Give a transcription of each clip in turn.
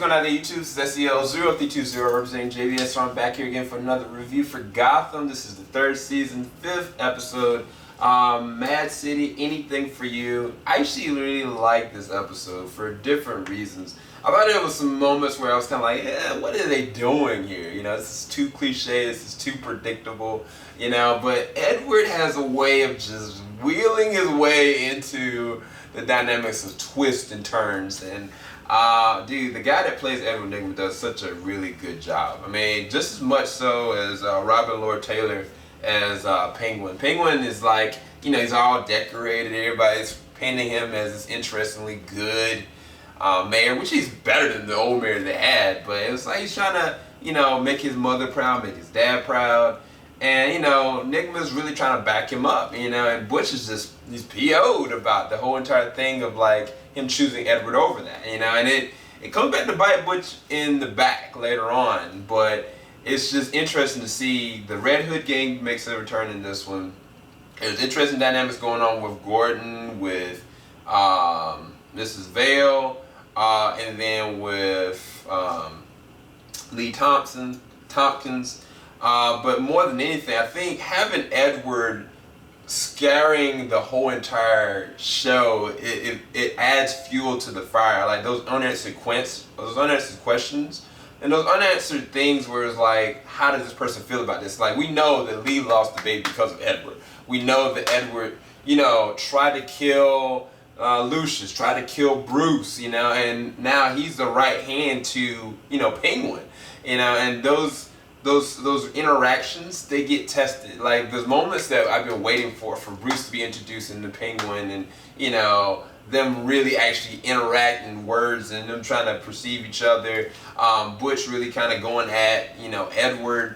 going on the YouTube? This is SEL0320 representing JVS. So I'm back here again for another review for Gotham. This is the third season, 5th episode. Mad City, Anything for You. I actually really like this episode for different reasons. I thought there was some moments where I was kind of like, yeah, what are they doing here? You know, this is too cliche, this is too predictable, you know, but Edward has a way of just wheeling his way into the dynamics of twists and turns, and dude, the guy that plays Edward Nygma does such a really good job. I mean, just as much so as Robin Lord Taylor as Penguin. Penguin is like, you know, he's all decorated, everybody's painting him as this interestingly good mayor, which he's better than the old mayor they had, but it was like he's trying to, you know, make his mother proud, make his dad proud. And, you know, Nygma's really trying to back him up, you know, and Butch is just, he's PO'd about the whole entire thing of, like, him choosing Edward over that, you know, and it comes back to bite Butch in the back later on, but it's just interesting to see the Red Hood gang makes a return in this one. There's interesting dynamics going on with Gordon, with Mrs. Vale, and then with Lee Tompkins. But more than anything, I think having Edward scaring the whole entire show, it adds fuel to the fire. Like those unanswered questions, and those unanswered things where it's like, how does this person feel about this? Like, we know that Lee lost the baby because of Edward. We know that Edward, you know, tried to kill Lucius, tried to kill Bruce, you know, and now he's the right hand to, you know, Penguin, you know, and those interactions, they get tested. Like, there's moments that I've been waiting for Bruce to be introduced into Penguin, and, you know, them really actually interact in words and them trying to perceive each other. Butch really kind of going at, you know, Edward.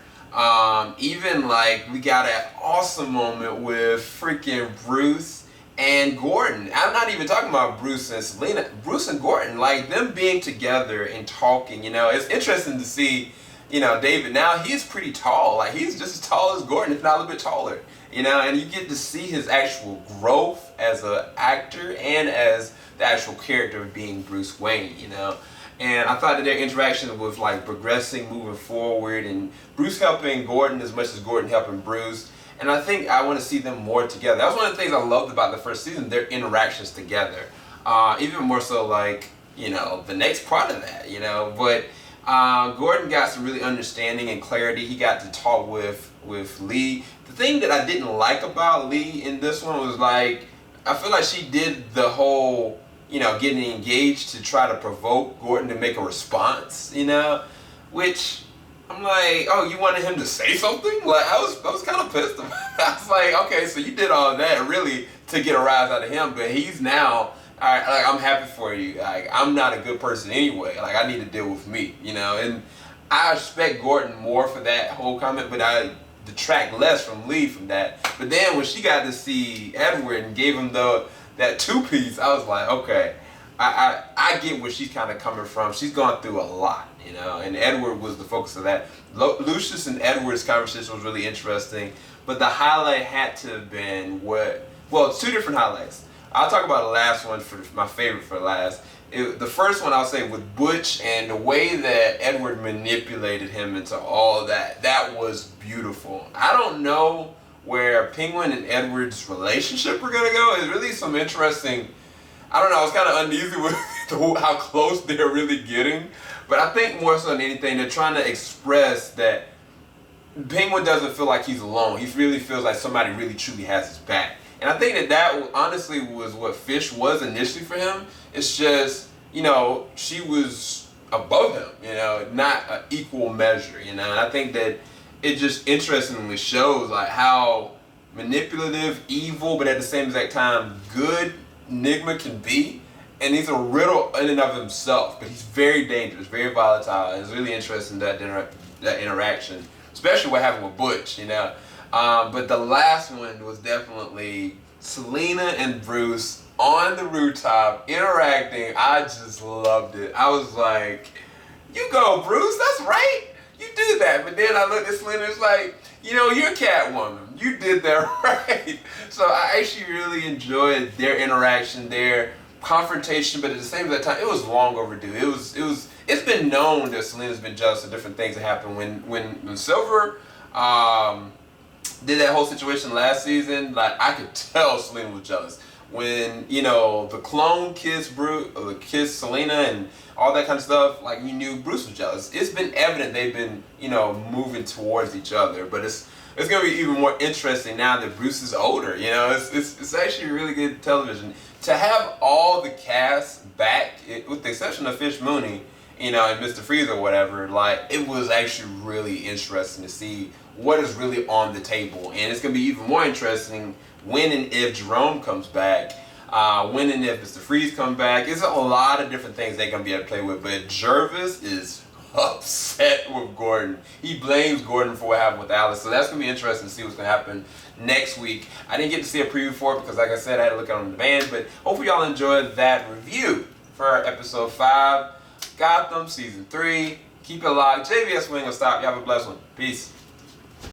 Even like we got an awesome moment with freaking Bruce and Gordon. I'm not even talking about Bruce and Selena. Bruce and Gordon, like them being together and talking, you know, it's interesting to see. You know, David, now he's pretty tall. Like, he's just as tall as Gordon, if not a little bit taller. You know, and you get to see his actual growth as an actor and as the actual character of being Bruce Wayne, you know. And I thought that their interaction was, like, progressing, moving forward, and Bruce helping Gordon as much as Gordon helping Bruce. And I think I want to see them more together. That was one of the things I loved about the first season, their interactions together. Even more so, like, you know, the next part of that, you know. But Gordon got some really understanding and clarity. He got to talk with Lee. The thing that I didn't like about Lee in this one was, like, I feel like she did the whole, you know, getting engaged to try to provoke Gordon to make a response, you know, which I'm like, oh, you wanted him to say something? Like, I was kind of pissed about it. I was like, okay, so you did all that really to get a rise out of him, but he's now, all right, like, I'm happy for you. Like, I'm not a good person anyway. Like, I need to deal with me, you know. And I respect Gordon more for that whole comment, but I detract less from Lee from that. But then when she got to see Edward and gave him that two-piece, I was like, okay, I get where she's kind of coming from. She's gone through a lot, you know, and Edward was the focus of that. Lucius and Edward's conversation was really interesting, but the highlight had to have been it's two different highlights. I'll talk about the last one for my favorite for last. The first one I'll say with Butch and the way that Edward manipulated him into all that. That was beautiful. I don't know where Penguin and Edward's relationship are gonna go. It's really some interesting. I don't know. I was kind of uneasy with how close they're really getting, but I think more so than anything, they're trying to express that Penguin doesn't feel like he's alone. He really feels like somebody really truly has his back. And I think that honestly was what Fish was initially for him. It's just, you know, she was above him, you know, not an equal measure, you know. And I think that it just interestingly shows, like, how manipulative, evil, but at the same exact time, good Nygma can be. And he's a riddle in and of himself, but he's very dangerous, very volatile. And it's really interesting that interaction, especially what happened with Butch, you know. But the last one was definitely Selena and Bruce on the rooftop interacting. I just loved it. I was like, you go, Bruce, that's right. You do that. But then I looked at Selena, it's like, you know, you're Catwoman. You did that right. So I actually really enjoyed their interaction, their confrontation, but at the same time, it was long overdue. It it's been known that Selena's been jealous of different things that happened when Silver did that whole situation last season. Like, I could tell Selena was jealous when, you know, the clone kissed Selena and all that kind of stuff. Like, you knew Bruce was jealous. It's been evident they've been, you know, moving towards each other. But it's gonna be even more interesting now that Bruce is older. You know, it's actually really good television to have all the cast back, with the exception of Fish Mooney, you know, and Mr. Freeze or whatever. Like, it was actually really interesting to see what is really on the table, and it's gonna be even more interesting when and if Jerome comes back, when and if Mr. Freeze comes back. It's a lot of different things they're gonna be able to play with. But Jervis is upset with Gordon. He blames Gordon for what happened with Alice, so that's gonna be interesting to see what's gonna happen next week. I didn't get to see a preview for it because, like I said, I had to look at it on demand. But hopefully y'all enjoyed that review for episode 5, Gotham season 3. Keep it locked. JVS, we ain't gonna stop. Y'all have a blessed one. Peace.